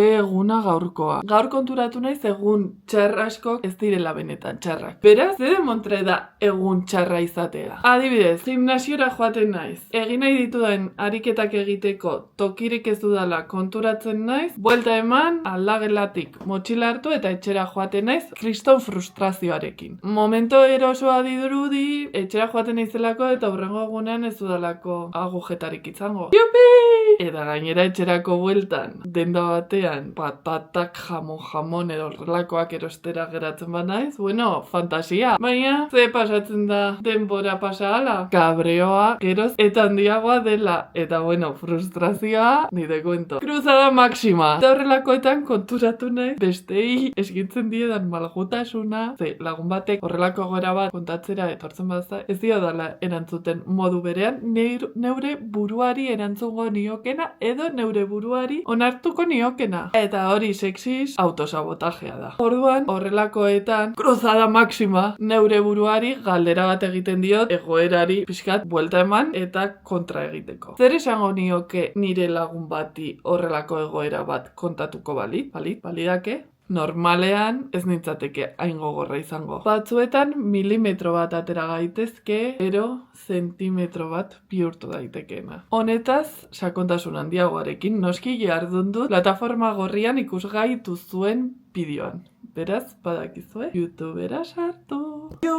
eguna gaurkoa. Gaur konturatu naiz egun txarra askok ez direla benetan txarrak. Beraz, zer demontre da egun txarra izatea? Adibidez, gimnasiora joaten naiz. Egin nahi dituen ariketak egiteko tokirik ez dudala konturatzen naiz. Buelta eman, aldagelatik motxila hartu eta etxera joaten naiz kriston frustrazioarekin. Momento erosoa dirudi, etxera joaten naizelako eta hurrengo egunean ez dudalako agujetarik izango. Jupi! Eta gainera etxerako bueltan, denda batean, patatak jamon edo horrelakoak erostera geratzen banaiz, bueno, fantasia. Baina, ze pasatzen da denbora pasa ala? Kabreoa, geroz, eta handiagoa dela. Eta bueno, frustrazioa, ni de cuento. Cruzada máxima. Eta horrelakoetan konturatu nahi, bestei eskitzen diedan malgutasuna, ze lagun batek horrelako gora bat kontatzera etortzen badazta, ez dio dala erantzuten modu berean, neure buruari erantzungo niokena, edo neure buruari onartuko niokena. Eta hori sexiz autosabotajea da. Orduan, horrelakoetan, cruzada máxima, neure buruari galdera bat egiten diot, egoerari pixkat buelta eman eta kontra egiteko. Zer esango nioke nire lagun bati horrelako egoera bat kontatuko balidake? Normalean ez nintzateke hain gogorra izango. Batzuetan milimetro bat atera gaitezke, ero zentimetro bat bihurtu daitekeena. Honetaz, sakontasun handiagoarekin noski jardun dut plataforma gorrian ikusgai duzuen bideoan. Beraz, badakizue, YouTubera sartu. Jo!